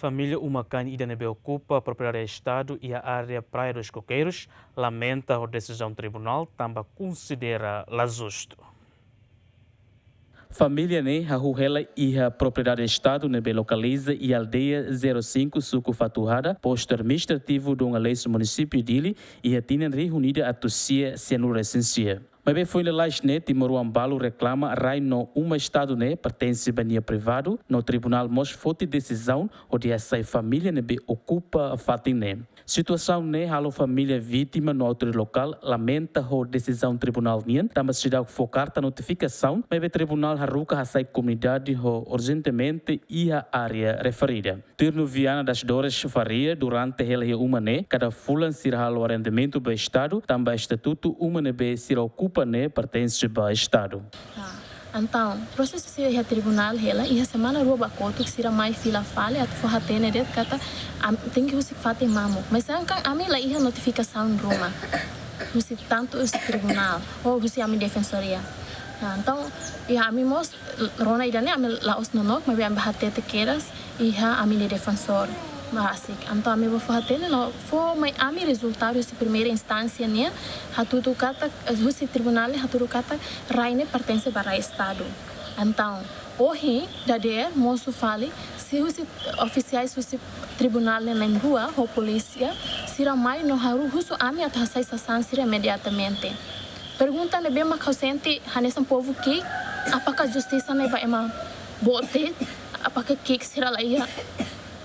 Família Humacani Idanebe ocupa a propriedade do Estado e a área Praia dos Coqueiros lamenta a decisão do tribunal, também considera la justo. Família a ruela e a propriedade do Estado nebe localiza e aldeia 05 Suco Fatuhada, posto administrativo de uma lei do município dele e a tinha reunida a tossia cianura essencial. Mas foi na Lajne, Timoruambalo reclama rai no Estado pertence a privado, no tribunal mos fote decisão onde essa família ocupa a fatine. Situação halo família vítima no outro local lamenta a decisão tribunal também se dá focar na notificação, mas o tribunal haruka a comunidade urgentemente e a área referida. Tirno Viana das Dores faria durante a cada fulan sirá o arrendamento do Estado, também estatuto se ocupa pertence ao Estado. Então, o processo se é tribunal e a semana rouba coto que será mais fila falha até for atender det kata tem que você fazer mamo. Mas se a mim lá ia notificação Roma. Você tanto o tribunal ou você a minha defensoria. Então, a mim mos Rona idane a mim lá os nonok, mas bem bater te queiras e a minha defensor. Mas então a mim vou fazer no for mas a mim resultado de primeira instância né hatutu kata o tribunal hatutu kata raine pertence para o Estado. Então hoje da der moço fale se os oficiais do tribunal na rua ou polícia será mais no haru husu a mim até sai sansira imediatamente. Pergunta ne bem mas sente hanesan povo que apakah justiça ne vai ema bote apakah que será lá ia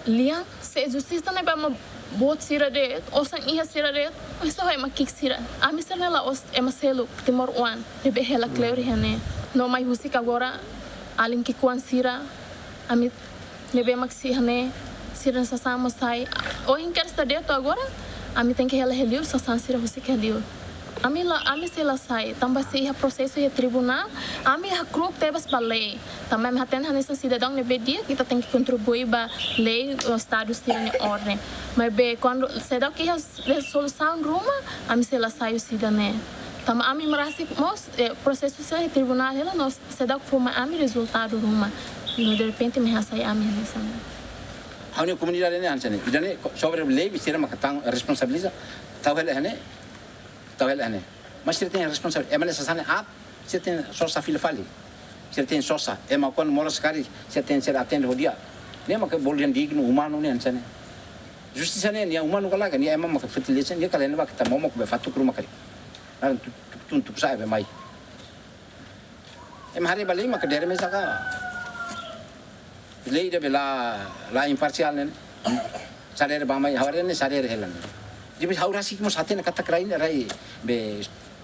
Lia, se justiça não vai me botar sira de, ou se ia sira de, mas só vai me kick sira. A mim será lá os emaselo Timor One, de behela clear hene. Não mais música agora, além que quan sira, a mim nebe maxi hene, sira sa sama sai. Ou em quer estar dentro agora, a mim tem que ela reliu sa san sira música reliu. A mim se lá sai, também se o processo é tribunal, a mim a grupo tebas para lei, também a tem nessa cidadão nebe dia que tem que contribuir para lei o Estado ser em ordem, mas bem quando se dá que a solução Roma, a mim se lá sai o cidadão, também a mim merece mos processo é tribunal ela nós se dá que forma a mim resultado Roma, no de repente me sai a mim nessa. A minha comunidade né antes né, idane sobre lei bisa makatang responsabiliza, tahu né mas se tem responsabilidade, é mais necessário se tem sosa fila fali, se tem sosa, é mais quando mora sekali, se tem ser atende o dia, nem mais que boleh digno humano nem anjane, justiça nem humano kalau kan, nem é mais que fertilizan, nem kalau nem vai kita mau que fatu rumah kali, nanti tuntuk saya mai, hari balik mak kedere mesaka, lei dia la imparcial nen, sadere bamai, hari ni sadere helan. Jadi haura sih mos hati nak kata kerain rai be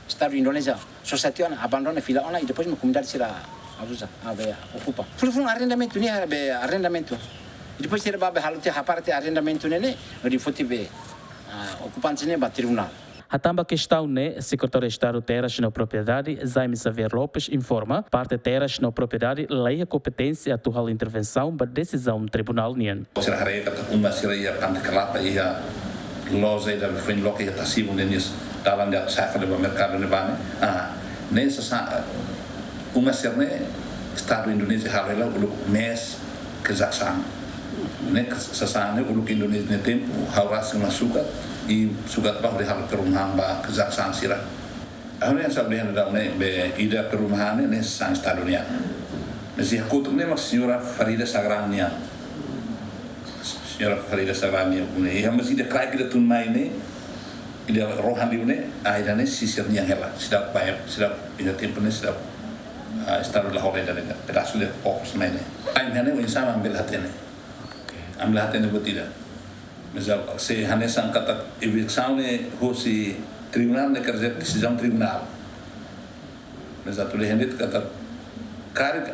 Estado Indonesia society ana abandona fila ona e depois me comunidade será abusa ave ocupa full arrendamento ni be arrendamento e depois será ba halte ha parte arrendamento ne di foti be ocupantes ne ba tribunal. A tamba questão secretário de Estado terras na propriedade, Jaime Xavier Lopes informa, parte terras na propriedade lei a competência atual intervenção para decisão do tribunal nian. Será rei kata uma seria tante kelapa ia loja da frente local ya tasibu nenis dalam dia safa de mercado ne bane nessa sa uma serne Estado Indonesia harela uluk mes kejaksaan ne sasane uluk Indonesia ne tempo hauras masuka e sugat bah de hal perumahan ba kejaksaan sira ahne sabne da ne be ida perumahan ne sa Estado nia nesi hakutuk ne mak senhora Farida Sagrania Senhora Farida Sagrania e a masih dah kaya kita tunai ni, ida rohani ni, aida ni sisirnya hela, sedap bayar, sedap ida tempat ni sedap Estado Lahore dah ni, pedaço de fokus mana. Ain hane o insan ambil hati ni, ambil hati ni betul. Misal se hane sang kata eviksau ni hosi tribunal ni kerja decisão tribunal. Misal tu leh hendak kata kari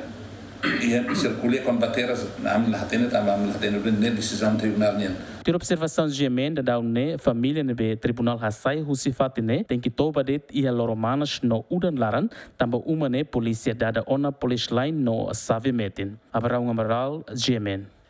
ia circular com bateras ambil hati ni tambah ambil hati ni decisão tribunal ni. Ter observação de emenda da UNE, família nebe tribunal hasai husifatine tem que toba det e loromanas no udan laran, também uma polícia dada ona police line no savemetin. Abraão Amaral, GMN.